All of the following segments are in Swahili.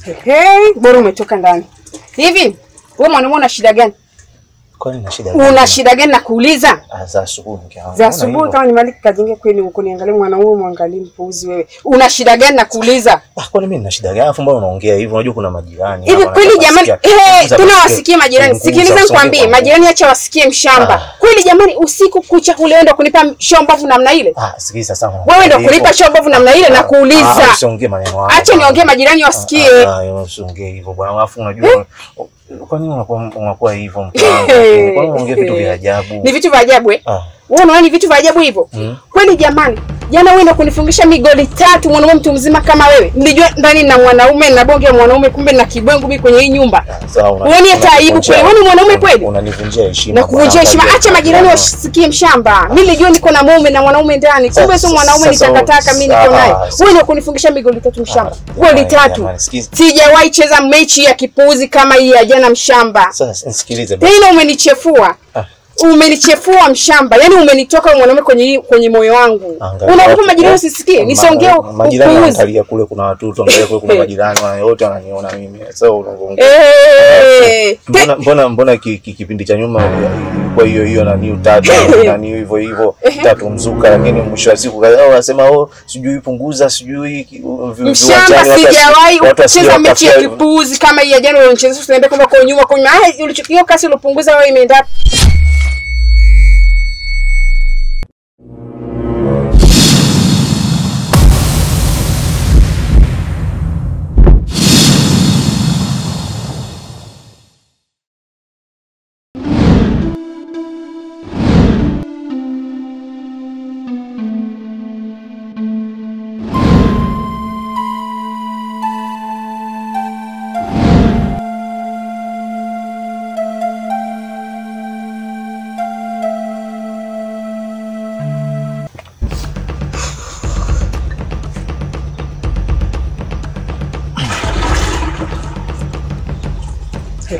Hey, bora umetoka ndani. Hivi, wewe mwanamume una shida gani? Kwani na shida gani? Una shida gani nakuuliza? Za asubuhi mkiangu. Za asubuhi kama ni maliki kazinge kweli uko niangalie mwanamume mwangalie mpuuzi wewe. Una shida gani nakuuliza? Kwani mimi nina shida gani? Afu mbona unaongea hivyo? Unajua kuna majirani. Hivi kweli jamani, tunawasikia majirani. Sikiliza nikwambie, majirani acha wasikie mshamba. Kweli jamani, usiku kucha ulienda kunipa shombavu namna ile? Sikiliza sana. Wewe ndio kunipa shombavu namna ile na kuuliza. Usiongee maneno hayo. Acha niongee majirani wasikie. Usiongee hivyo bwana. Afu unajua kwa nini unakuwa hivyo mpango? Kwa nini unaongea vitu vya ajabu? Ni vitu vya ajabu Wewe unaona ni vitu vya ajabu hivyo? Kweli jamani, jana wewe ndio kunifungisha migoli 3 mwanamume mtu mzima kama wewe. Nilijua ndani na mwanaume na bonge ya mwanaume kumbe na kibwengu mimi kwenye hii nyumba. Wewe ni hata aibu kweli. Wewe ni mwanaume kweli? Unanivunjia heshima. Na kuvunjia heshima. Acha majirani wasikie mshamba. Mimi nilijua niko na mume na mwanaume ndani. Kumbe sio mwanaume nitakataka mimi niko naye. Wewe ndio kunifungisha migoli 3 mshamba. Goli 3. Sijawahi cheza mechi ya kipuuzi kama hii ya jana mshamba. Sasa nisikilize basi. Tena umenichefua. Umenichefua mshamba. Yaani umenitoka mwanaume kwenye moyo wangu. Unakuwa majirani usisikie. Nisongea majirani wanaangalia kule kuna watoto, angalia kule kuna majirani wote wananiona mimi. Sasa unaongea. Mbona kipindi cha nyuma kwa hiyo na new tatu na new hivyo tatu mzuka, lakini mwisho wa siku wanasema sijui punguza sijui mshamba. Sijawahi kucheza mechi ya kipuuzi kama hii ya jana ulionichezesha. Tunaambia kwamba kwa nyuma ulichukua kasi ulipunguza wewe imeenda.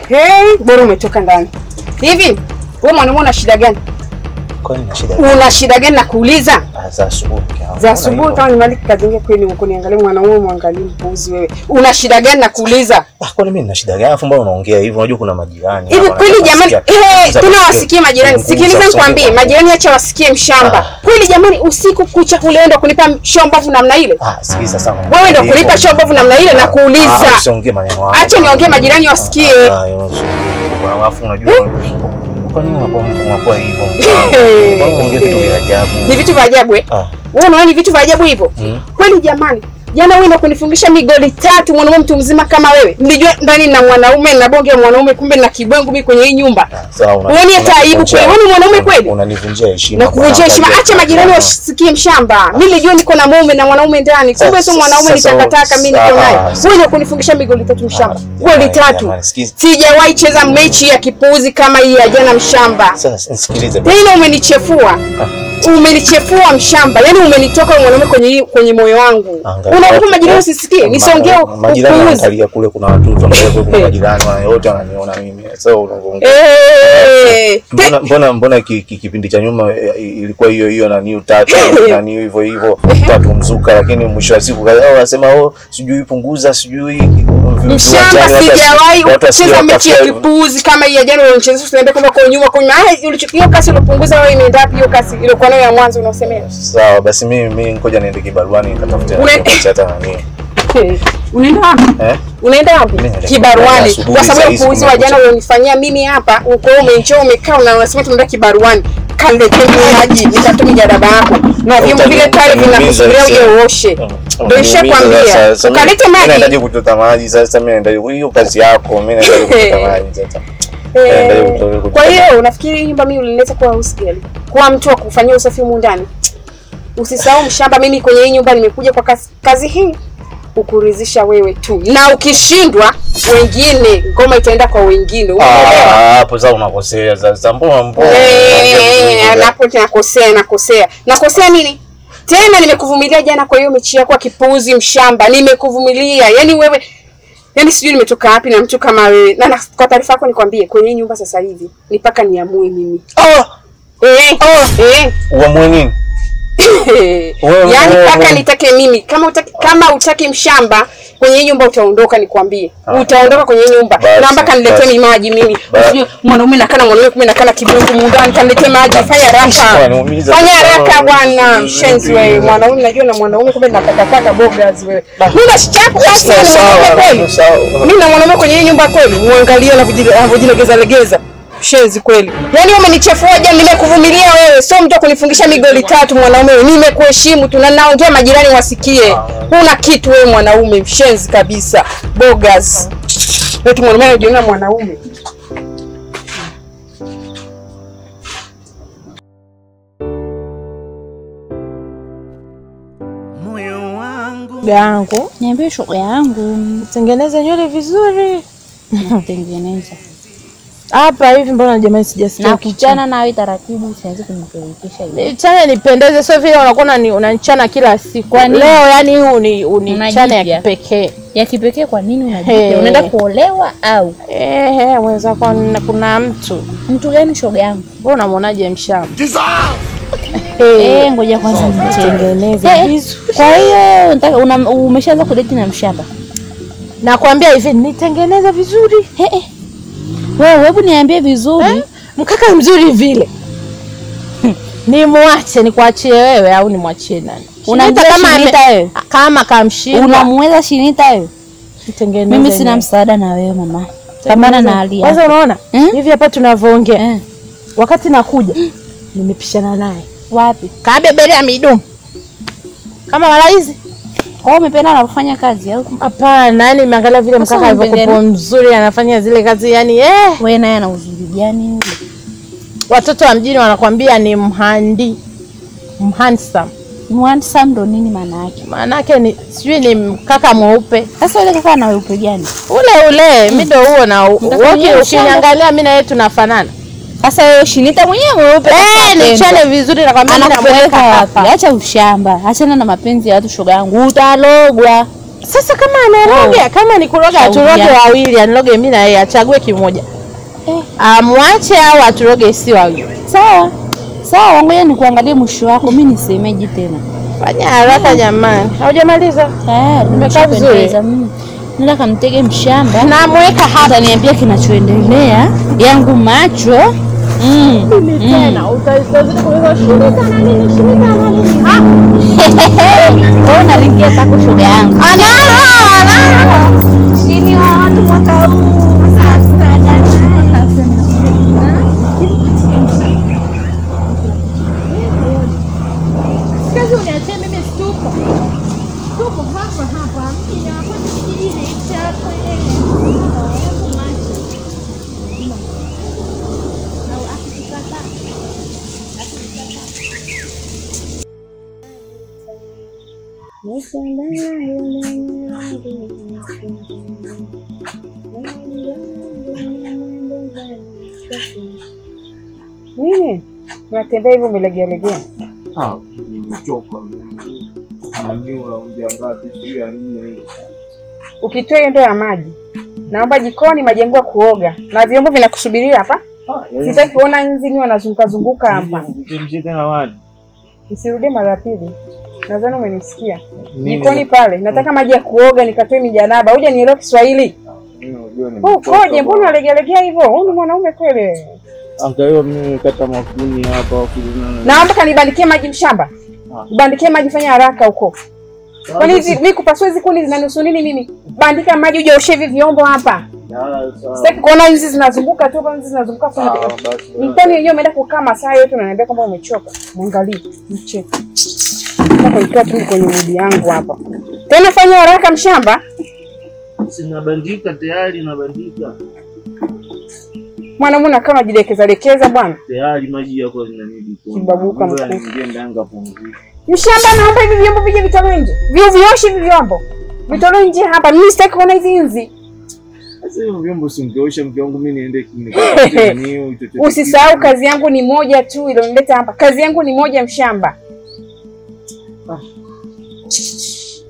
Hey, bora umetoka ndani. Hivi, wewe mwanamume una shida gani? Kwani na shida gani? Una shida gani nakuuliza? Za asubuhi mkiangu. Za asubuhi kama ni maliki kazinge kweli uko niangalie mwanamume mwangalie mpuuzi wewe. Una shida gani nakuuliza? Kwani mimi nina shida gani? Afu mbona unaongea hivyo? Unajua kuna majirani. Hivi kweli jamani, tunawasikia majirani. Sikiliza nikwambie, majirani acha wasikie mshamba. Kweli jamani, usiku kucha ulienda kunipa shombavu namna ile? Sikiliza sana. Wewe ndio kunipa shombavu namna ile na kuuliza. Usiongee maneno hayo. Acha niongee majirani wasikie. Afu unajua kwa nini unakuwa hivyo? Unaongea vitu vya ajabu. Ni vitu vya ajabu Wewe unaona ni vitu vya ajabu hivyo? Kweli jamani, jana wewe ndio kunifungisha migoli 3 mwanamume mtu mzima kama wewe. Nilijua ndani na mwanaume na bonge ya mwanaume kumbe na kibwengu mimi kwenye hii nyumba. Wewe ni hata aibu kweli. Wewe ni mwanaume kweli? Unanivunjia heshima. Na kuvunjia heshima. Acha majirani wasikie mshamba. Mimi nilijua niko na mume na mwanaume ndani. Kumbe sio mwanaume nitakataka mimi niko naye. Wewe ndio kunifungisha migoli 3 mshamba. Goli 3. Sijawahi cheza mechi ya kipuuzi kama hii ya jana mshamba. Sasa nisikilize. Tena umenichefua. Umenichefua mshamba. Yaani umenitoka mwanaume kwenye moyo wangu. Unakuwa majirani usisikie. Nisongea majirani wanaangalia kule kuna watoto, angalia kule kuna majirani wote wananiona mimi. Sasa unaongea. Mbona kipindi cha nyuma ilikuwa hiyo na new tatu na new hivyo tatu mzuka, lakini mwisho wa siku wanasema sijui punguza sijui mshamba. Sijawahi kucheza mechi ya kipuuzi kama hii ya jana ulionichezesha. Tunaambia kwamba kwa nyuma ulichukua kasi ulipunguza wewe imeenda wapi hiyo kasi ilikuwa nayo ya mwanzo unaosemea? Sawa basi mimi ngoja niende kibaruani nikatafute hata nani. Unaenda wapi? Unaenda wapi? Kibaruani. Kwa sababu upuuzi wa jana ulionifanyia mimi hapa, uko umeenjoy umekaa na unasema tunaenda kibaruani. Kaletee maji, nitatumia jadaba yako. Na vyombo vile tayari vinakusubiria uje uoshe. Ndio nishakwambia. Ukalete maji. Mimi naendaje kuchota maji sasa? Mimi naendaje hiyo kazi yako? Mimi naendaje kuchota maji sasa? Kwa hiyo unafikiri nyumba mimi ulileta kwa hospitali? Kwa mtu wa kufanyia usafi huko ndani? Usisahau mshamba, mimi kwenye hii nyumba nimekuja kwa kazi hii ukuridhisha wewe tu. Na ukishindwa wengine ngoma itaenda kwa wengine. Umeelewa? Hapo sasa unakosea sasa. Mbona hapo nakosea. Nakosea nini? Tena nimekuvumilia jana kwa hiyo mechi yako kipuuzi mshamba. Nimekuvumilia. Yaani wewe sijui nimetoka wapi na mtu kama wewe. Na kwa taarifa yako nikwambie kwenye nyumba sasa hivi ni paka niamue mimi. Uamue nini? Yaani paka nitake mimi. Kama utaki mshamba kwenye nyumba utaondoka nikwambie. Utaondoka kwenye nyumba. Na mpaka niletee maji mimi. Mwanaume nakana mwanaume nakana kibungu mundani kaniletee maji. Fanya haraka bwana. Mshenzi wewe. Mwanaume najua na mwanaume kumbe napata bogas wewe. Mimi nashichaku basi kweli. Mimi na mwanaume kwenye nyumba kweli. Muangalie anavyojilegeza. Mshenzi kweli. Yaani umenichafua jana nimekuvumilia wewe. Sio mtu kunifungisha migoli 3 mwanaume. Nimekuheshimu tunaongea majirani wasikie. Huna kitu wewe mwanaume mshenzi kabisa. Bogas. Wewe mwanaume unajiona mwanaume. Moyo wangu. Yangu. Niambie shoga yangu. Tengeneza nywele vizuri. Tengeneza. Hapa hivi mbona jamani sijasikia. Na kuchana nawe taratibu sianze kunipelekesha ile. Chana nipendeze sio vile unakuwa unanichana kila siku. Leo yani huu unichana ya kipekee. Ya kipekee kwa nini unajipea? Unaenda kuolewa au? Wenzako kuna mtu. Mtu gani shoga yangu? Wewe unamwonaje mshamba? Ngoja kwanza nitengeneze vizuri. Kwa hiyo umeshaanza kudate na mshamba? Nakwambia hivi nitengeneze vizuri. Wewe hebu niambie vizuri. Mkaka mzuri vile. Nimwache nikuachie wewe au nimwachie nani? Unamjua Shinita wewe? Kama kamshinda. Unamweza Shinita wewe? Nitengeneze. Mimi sina msaada na wewe mama. Pambana na hali yako. Kwanza unaona? Hivi hapa tunavoongea. Wakati nakuja nimepishana naye. Wapi? Kabebele ya midumu. Kama wala hizi. Kwa umependa na kufanya kazi au? Hapana, yani nimeangalia vile mkaka alivyokuwa mzuri anafanya zile kazi yani wewe naye ana uzuri gani yule? Watoto wa mjini wanakuambia ni handsome. Handsome ndo nini maana yake? Maana yake ni sijui ni mkaka mweupe. Sasa yule kaka ana weupe gani? Ule mimi ndo huo na wote ukiniangalia mimi na yeye tunafanana. Sasa wewe Shinita mwenyewe mweupe. Nichane vizuri na kwambia ninapeleka wapi? Acha ushamba. Achana na mapenzi ya watu shoga yangu. Utalogwa. Sasa kama anaroga, kama ni kuroga aturoge wawili, aniroge mimi na yeye achague kimoja. Amwache au aturoge si wawili. Sawa. Sawa, ngoja nikuangalie mwisho wako. Mimi nisemeje tena? Fanya haraka jamani. Haujamaliza? Nimekaa vizuri. Nenda kamtege mshamba. Na mweka hapa niambia kinachoendelea. Yangu macho. Tena utazidi kuweza Shinita na nini Shinita na nini? Wewe unalingia tako shoga yangu. Ana. Chini wa watu mwaka huu. Kazi uniachie mimi stuko. Stuko hapa. Mimi hapo kijijini chako Nini? Unatembea hivyo umelegea? Nimechoka. Ukitoa hiyo ndoo ya maji. Naomba jikoni majengua kuoga. Na vyombo vinakusubiria hapa. Sitaki kuona nzi ni wanazunguka hapa. Nitemshie tena maji. Nisirudie mara pili. Nadhani umenisikia. Jikoni pale. Nataka maji ya kuoga nikatoe mijanaba. Uje nielewe Kiswahili. Koje mbona unalegea hivyo? Wewe ni mwanaume kweli. Angalia mimi kata makuni hapa wakilina. Naomba kanibandikie maji mshamba. Bandikie maji fanya haraka huko. Kwani hizi mimi kupasua hizi kuni zinanusu nini mimi? Bandika maji uje oshe hivi vyombo hapa. Sitaki kuona hizi zinazunguka tu kama hizi zinazunguka kwa. Mtani yenyewe umeenda kukaa masaa yote unaniambia kwamba umechoka. Muangalie, mcheke. Nataka ikaa tu kwenye mudi yangu hapa. Tena fanya haraka mshamba. Sina bandika tayari na bandika. Mwanamume kama jidekeza bwana. Tayari maji yako yananidi kwa. Kibabuka mkuu. Ndanga pumzika. Mshamba naomba hivi vyombo vije vitolewe nje. Vioshi hivi vyombo. Vitolewe nje hapa. Mimi sitaki kuona hizi nzi. Sasa hiyo vyombo singeosha mke wangu mimi niende kinini. Usisahau kazi yangu ni moja tu ilionileta hapa. Kazi yangu ni moja mshamba.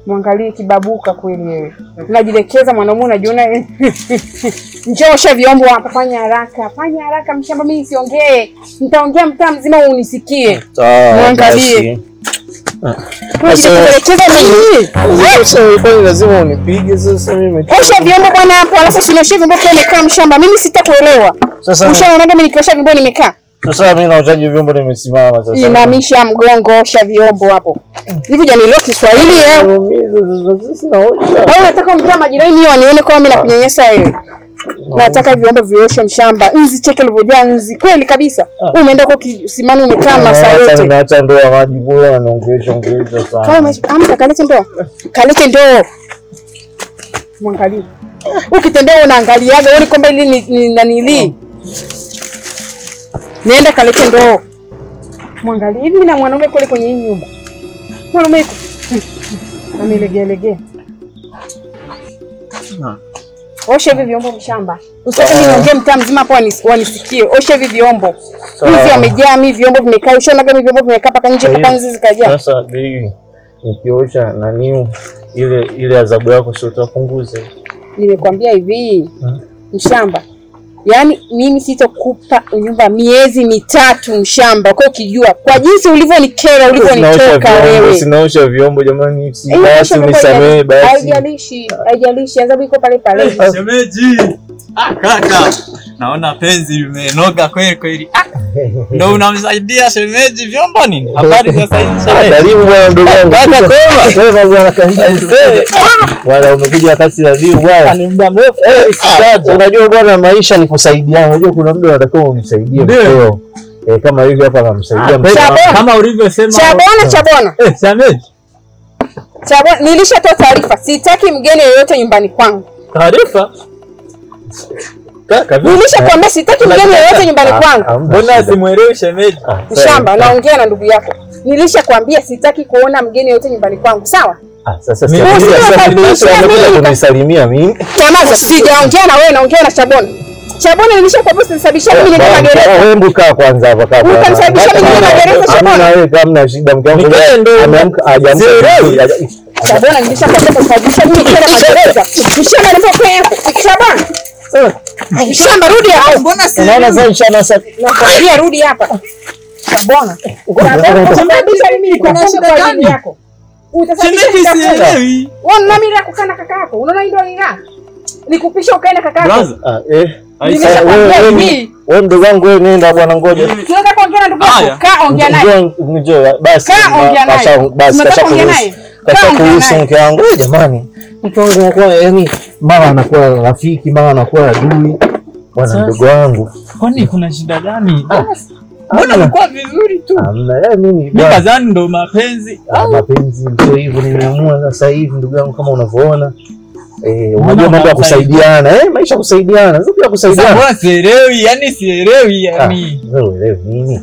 Muangalie kibabuka kweli wewe. Unajidekeza mwanamume unajiona njoo osha vyombo hapa fanya haraka. Fanya haraka mshamba mimi siongee. Nitaongea mtaa mzima unisikie. Muangalie. Unajikuelekeza nini? Sasa kwani lazima unipige sasa mimi? Osha vyombo bwana hapo, alafu sinoshe vyombo kwa nimekaa mshamba. Mimi sitakuelewa. Sasa ushaona mimi nikiosha vyombo nimekaa. Sasa mimi naoshaje vyombo nimesimama sasa. Inamisha mgongo, osha vyombo hapo. Hivi jani leo Kiswahili Sasa naosha. Wewe unataka mtaa majirani hiyo wanione kama mimi nakunyanyasa wewe. Nataka vyombo vioshwe mshamba. Nzi cheke livyojaa nzi. Kweli kabisa. Umeenda kwa kisimani umekaa masaa yote. Naacha ndoo maji bora naongelesha sana. Kama amka kalete ndoo. Kalete ndoo. Mwangalie. Ukitembea unaangaliaga wewe kwamba ili ni nanili. Nenda kalete ndoo. Mwangalie hivi na mwanaume kule kwenye hii nyumba. Mwanaume amelegea. Osha hivi vyombo mshamba. Usitaki niongee mtaa mzima hapo wanisikie. Osha hivi vyombo. Hivi amejaa mimi vyombo vimekaa. Ushaona kama vyombo vimekaa paka nje paka nzi zikajaa. Sasa bei nikiosha na niu ile adhabu yako sio utapunguza. Nimekwambia hivi mshamba. Yaani mimi sitakupa nyumba miezi 3 mshamba. Kwa ukijua kwa jinsi ulivyonikera ulivyonitoka wewe. Sinaosha vyombo jamani, basi unisamee basi. Haijalishi adhabu iko pale pale. Shemeji. Kaka. Naona penzi limenoga kweli. Ndio unamsaidia shemeji vyombo nini? Habari za sasa. Karibu bwana ndugu wangu. Kaka kwema. Wewe bwana karibu. Wala umekuja kasi la view bwana. Ni muda mrefu. Unajua bwana maisha ni kusaidiana. Unajua kuna muda unatakiwa umsaidie mkeo. Kama hivi hapa namsaidia mkeo. Kama ulivyosema. Chabona. Shemeji. Chabona nilishatoa taarifa. Sitaki mgeni yeyote nyumbani kwangu. Taarifa? Kaka, nilishakwambia sitaki mgeni yeyote nyumbani kwangu. Mbona simuelewi shemeji? Mshamba, naongea na ndugu yako. Nilishakwambia sitaki kuona mgeni yeyote nyumbani kwangu. Sawa? Sasa unisalimia mimi. Nyamaza, sijaongea na wewe, naongea na Chabona. Chabona nilishakwambia usisababisha mimi niende magereza. Wewe mbuka kwanza hapa kaka. Ukanisababisha mimi niende magereza Chabona. Na wewe kama una shida mke wangu ameamka hajaamka. Chabona nilishakwambia usisababisha mimi niende magereza. Mshamba nipo yako. Chabona. Mshamba rudi hapa. Mbona si? Unaona sasa nakwambia rudi hapa. Chabona. Usisababisha mimi niko shida gani yako? Utasababisha sielewi. Wewe na mimi nakukana kaka yako. Unaona ndio ninga? Nikupisha ukaenda kaka yako. Wewe mdogo wangu wewe nenda bwana ngoja. Tunataka kuongea na ndugu yako. Kaa ongea naye. Njoo basi. Basi kasha kuhusu mke wangu. Jamani. Mke wangu anakuwa yani mara anakuwa rafiki, mara anakuwa adui. Bwana mdogo wangu. Kwani kuna shida gani? Mbona unakuwa vizuri tu? Hamna, mimi nadhani ndo mapenzi. Mapenzi ndio hivyo nimeamua sasa hivi ndugu yangu kama unavyoona. Unajua mambo ya kusaidiana, maisha kusaidiana, sio pia kusaidiana. Sasa sielewi, yani sielewi yani. Wewe uelewi nini?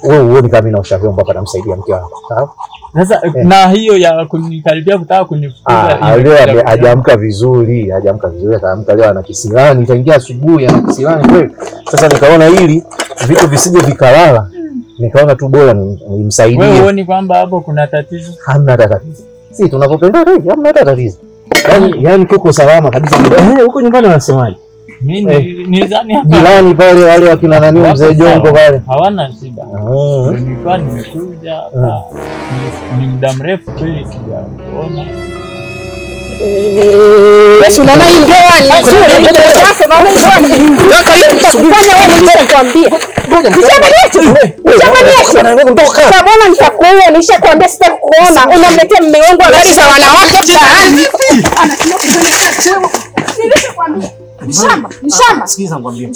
Wewe uone kama mimi naosha vyombo hapa namsaidia mke wako. Sawa? Sasa na hiyo ya kunikaribia kutaka kunifukuza. Leo hajaamka vizuri, ataamka leo ana kisilani, itaingia asubuhi ana kisilani kweli. Sasa nikaona hili vitu visije vikalala. Nikaona tu bora nimsaidie. Wewe uone kwamba hapo kuna tatizo? Hamna tatizo. Sisi tunapopendana hivi hamna tatizo. Yaani kuko salama kabisa. Huko nyumbani wanasemaje? Mimi nilizani hapa. Jirani pale wale wakina nani mzee Jongo pale. Hawana shida. Nilikuwa nimekuja hapa. Ni muda mrefu kweli sijaona. Basi unaona hii ndoa ni nzuri. Sasa naona hii ndoa ni nzuri. Kufanya wewe nilichokuambia. Chabona nitakuua, nishakwambia sitakuona. Unamletea mume wangu habari za wanawake mtaani. Nilishakwambia. Mshamba. Sikiza ngwambie.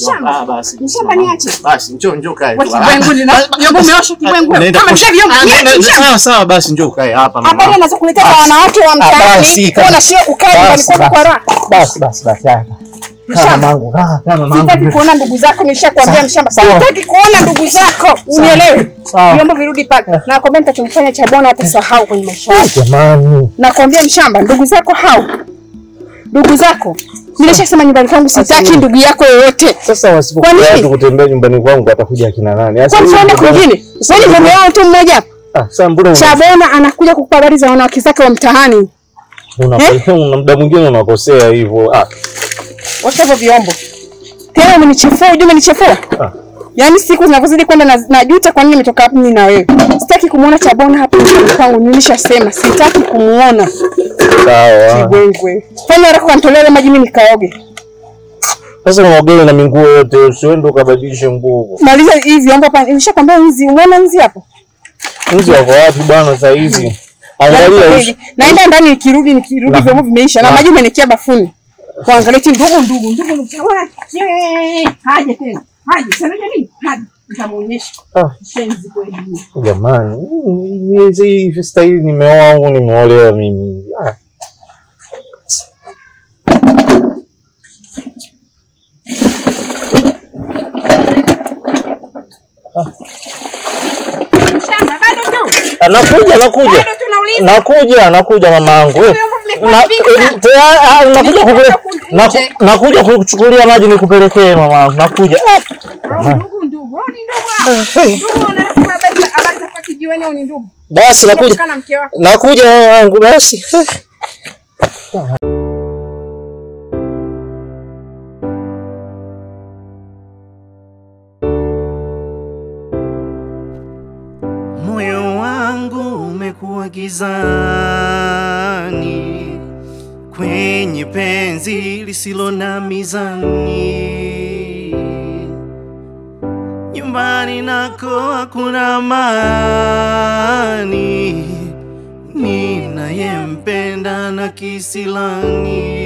Basi. Mshamba niache. Basi njoo kae. Kibwengu ni vyombo umeosha kibwengu. Kama sio vyombo. Sawa basi njoo kae hapa mama. Hapa anaanza kuletea wanawake wa mtaani. Ona sio ukae kwa raha. Basi. Mamangu. Sitaki kuona ndugu zako, nishakwambia mshamba. Sitaki kuona ndugu zako. Unielewe. Vyombo virudi pale. Na kwambia nitachomfanya Chabona atasahau kwenye maisha yake. Jamani. Nakwambia mshamba, ndugu zako hao. Ndugu zako. Nilishasema nyumbani kwangu sitaki ndugu yako yoyote. Sasa wasipokuwa watu kutembea nyumbani kwangu atakuja kina nani? Sasa unaenda kwingine. Wewe mume wao tu mmoja hapa. Sasa mbona Chabona anakuja kukupa habari za wanawake zake wa mtaani. Una muda mwingine unakosea hivyo. Wacha hivyo vyombo. Tena umenichefua, umenichefua. Yaani siku zinazozidi kwenda najuta kwa nini nimetoka hapa mimi na wewe. Sitaki kumuona Chabona hapa kwangu, nilishasema sitaki kumuona. Sawa. Kibwengwe. Fanya haraka kanitolee maji mimi nikaoge. Sasa unaogelea na minguu yote, usiende ukabadilishe nguo. Maliza hivi hapa, nishakwambia nzi, umeona nzi hapo? Nzi wako wapi bwana sasa hivi? Angalia hivi. Naenda ndani nikirudi vyombo vimeisha na maji umenikia bafuni. Kuangalia ti ndugu mtaona. Haje tena. Haje sana nini? Haje. Nitamuonyesha. Shenzi kweli. Jamani, hizi style nimeoa au nimeolewa mimi? Nakuja mamangu. Nakuja kukuchukulia maji nikupelekee mamangu. Nakuja. Basi nakuja wangu basi. Moyo wangu umekuwa gizani, kwenye penzi lisilo na mizani. Nyumbani nako hakuna amani, ninayempenda na kisilani.